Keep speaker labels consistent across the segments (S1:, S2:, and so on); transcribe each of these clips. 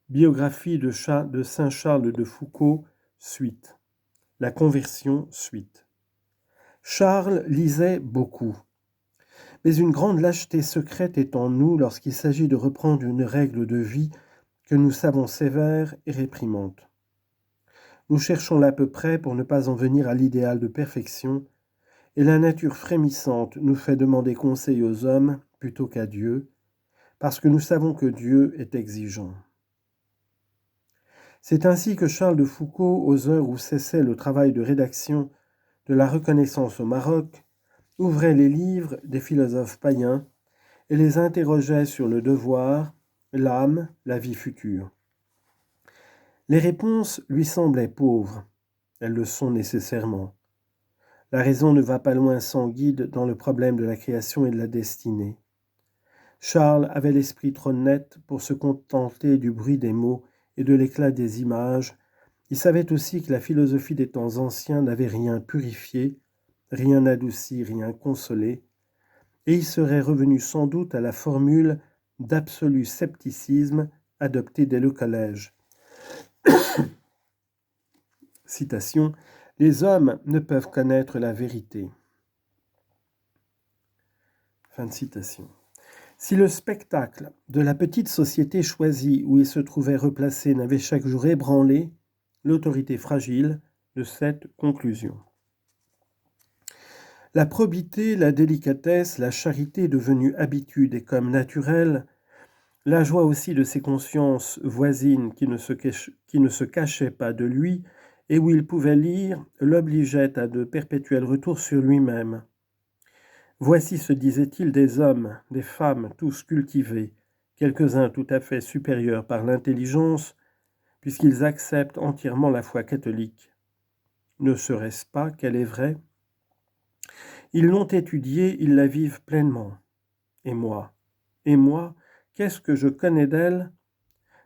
S1: Biographie de Saint Charles de Foucault, suite. La conversion, suite. Charles lisait beaucoup. Mais une grande lâcheté secrète est en nous lorsqu'il s'agit de reprendre une règle de vie que nous savons sévère et réprimante. Nous cherchons l'à peu près pour ne pas en venir à l'idéal de perfection, et la nature frémissante nous fait demander conseil aux hommes plutôt qu'à Dieu, parce que nous savons que Dieu est exigeant. C'est ainsi que Charles de Foucault, aux heures où cessait le travail de rédaction de la Reconnaissance au Maroc, ouvrait les livres des philosophes païens et les interrogeait sur le devoir, l'âme, la vie future. Les réponses lui semblaient pauvres. Elles le sont nécessairement. La raison ne va pas loin sans guide dans le problème de la création et de la destinée. Charles avait l'esprit trop net pour se contenter du bruit des mots et de l'éclat des images. Il savait aussi que la philosophie des temps anciens n'avait rien purifié, rien adouci, rien consolé, et il serait revenu sans doute à la formule d'absolu scepticisme adoptée dès le collège. Citation, « Les hommes ne peuvent connaître la vérité. » Fin de citation. Si le spectacle de la petite société choisie où il se trouvait replacé n'avait chaque jour ébranlé l'autorité fragile de cette conclusion. La probité, la délicatesse, la charité devenue habitude et comme naturelle, la joie aussi de ses consciences voisines qui ne se cachaient pas de lui et où il pouvait lire, l'obligeaient à de perpétuels retours sur lui-même. Voici, se disait-il, des hommes, des femmes, tous cultivés, quelques-uns tout à fait supérieurs par l'intelligence, puisqu'ils acceptent entièrement la foi catholique. Ne serait-ce pas qu'elle est vraie ? Ils l'ont étudiée, ils la vivent pleinement. Et moi, qu'est-ce que je connais d'elle ?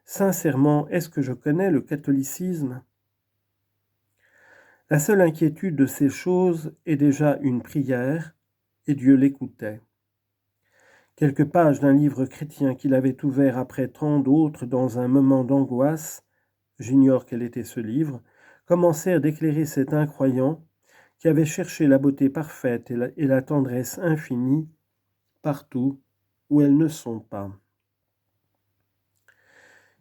S1: Sincèrement, est-ce que je connais le catholicisme ? La seule inquiétude de ces choses est déjà une prière, et Dieu l'écoutait. Quelques pages d'un livre chrétien qu'il avait ouvert après tant d'autres dans un moment d'angoisse, j'ignore quel était ce livre, commencèrent d'éclairer cet incroyant qui avait cherché la beauté parfaite et la tendresse infinie partout où elles ne sont pas.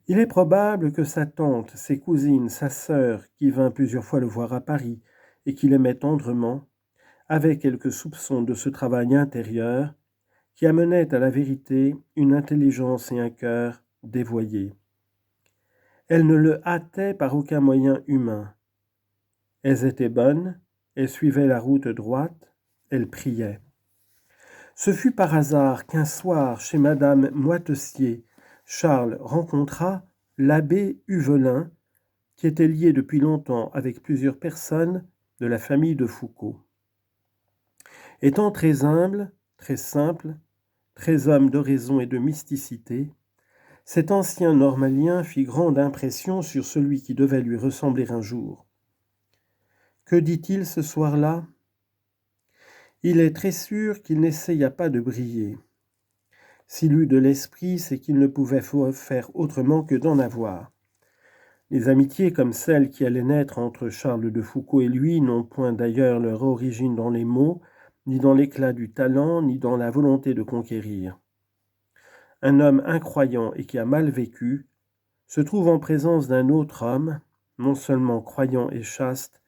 S1: Il est probable que sa tante, ses cousines, sa sœur, qui vint plusieurs fois le voir à Paris et qui l'aimait tendrement, avaient quelques soupçons de ce travail intérieur qui amenait à la vérité une intelligence et un cœur dévoyés. Elles ne le hâtaient par aucun moyen humain. Elles étaient bonnes, elles suivaient la route droite, elles priaient. Ce fut par hasard qu'un soir, chez Madame Moitessier, Charles rencontra l'abbé Huvelin, qui était lié depuis longtemps avec plusieurs personnes de la famille de Foucault. Étant très humble, très simple, très homme de raison et de mysticité, cet ancien normalien fit grande impression sur celui qui devait lui ressembler un jour. Que dit-il ce soir-là ? Il est très sûr qu'il n'essaya pas de briller. S'il eut de l'esprit, c'est qu'il ne pouvait faire autrement que d'en avoir. Les amitiés comme celles qui allaient naître entre Charles de Foucault et lui n'ont point d'ailleurs leur origine dans les mots, ni dans l'éclat du talent, ni dans la volonté de conquérir. Un homme incroyant et qui a mal vécu se trouve en présence d'un autre homme, non seulement croyant et chaste,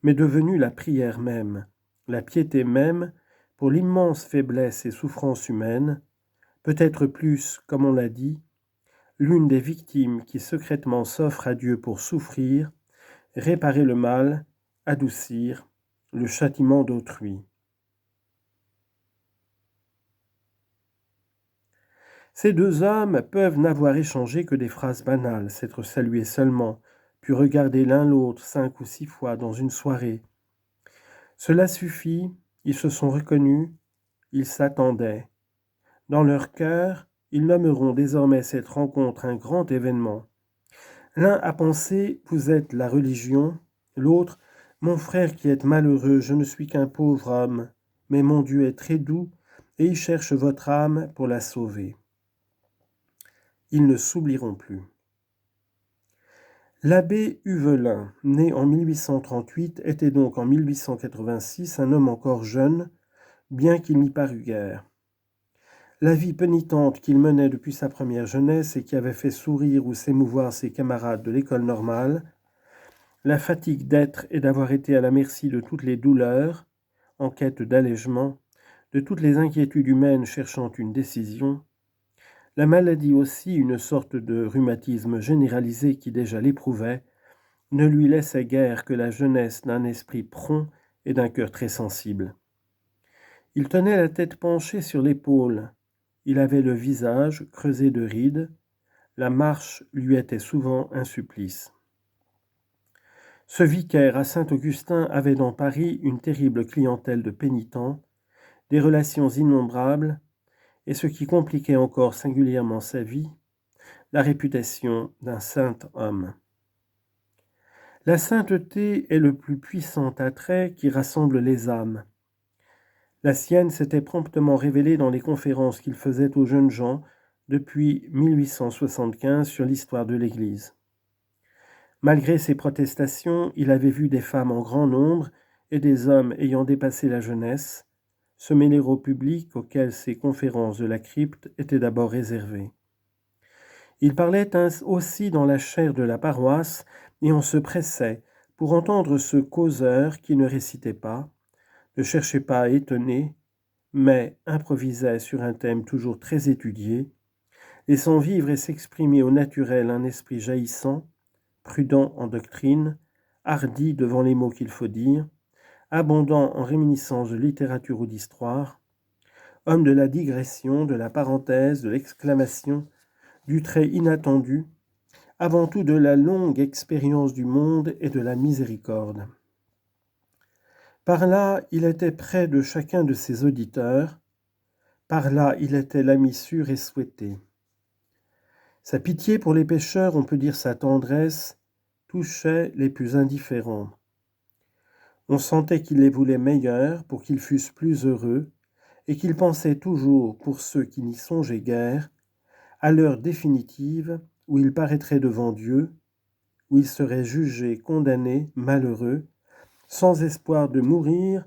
S1: mais devenu la prière même, la piété même pour l'immense faiblesse et souffrance humaine, peut-être plus, comme on l'a dit, l'une des victimes qui secrètement s'offre à Dieu pour souffrir, réparer le mal, adoucir le châtiment d'autrui. Ces deux hommes peuvent n'avoir échangé que des phrases banales, s'être salués seulement, puis regarder l'un l'autre 5 ou 6 fois dans une soirée. Cela suffit, ils se sont reconnus, ils s'attendaient. Dans leur cœur, ils nommeront désormais cette rencontre un grand événement. L'un a pensé « Vous êtes la religion », l'autre « Mon frère qui est malheureux, je ne suis qu'un pauvre homme, mais mon Dieu est très doux et il cherche votre âme pour la sauver. » Ils ne s'oublieront plus. L'abbé Huvelin, né en 1838, était donc en 1886 un homme encore jeune, bien qu'il n'y parût guère. La vie pénitente qu'il menait depuis sa première jeunesse et qui avait fait sourire ou s'émouvoir ses camarades de l'école normale, la fatigue d'être et d'avoir été à la merci de toutes les douleurs, en quête d'allègement, de toutes les inquiétudes humaines cherchant une décision, la maladie aussi, une sorte de rhumatisme généralisé qui déjà l'éprouvait, ne lui laissait guère que la jeunesse d'un esprit prompt et d'un cœur très sensible. Il tenait la tête penchée sur l'épaule, il avait le visage creusé de rides, la marche lui était souvent un supplice. Ce vicaire à Saint-Augustin avait dans Paris une terrible clientèle de pénitents, des relations innombrables, et ce qui compliquait encore singulièrement sa vie, la réputation d'un saint homme. La sainteté est le plus puissant attrait qui rassemble les âmes. La sienne s'était promptement révélée dans les conférences qu'il faisait aux jeunes gens depuis 1875 sur l'histoire de l'Église. Malgré ses protestations, il avait vu des femmes en grand nombre et des hommes ayant dépassé la jeunesse se mêler au public auquel ces conférences de la crypte étaient d'abord réservées. Il parlait aussi dans la chaire de la paroisse et on se pressait pour entendre ce causeur qui ne récitait pas, ne cherchait pas à étonner, mais improvisait sur un thème toujours très étudié, laissant vivre et s'exprimer au naturel un esprit jaillissant, prudent en doctrine, hardi devant les mots qu'il faut dire, abondant en réminiscences de littérature ou d'histoire, homme de la digression, de la parenthèse, de l'exclamation, du trait inattendu, avant tout de la longue expérience du monde et de la miséricorde. Par là, il était près de chacun de ses auditeurs, par là, il était l'ami sûr et souhaité. Sa pitié pour les pécheurs, on peut dire sa tendresse, touchait les plus indifférents. On sentait qu'il les voulait meilleurs pour qu'ils fussent plus heureux, et qu'il pensait toujours, pour ceux qui n'y songeaient guère, à l'heure définitive où ils paraîtraient devant Dieu, où ils seraient jugés, condamnés, malheureux, sans espoir de mourir,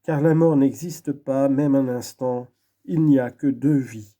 S1: car la mort n'existe pas, même un instant, il n'y a que deux vies.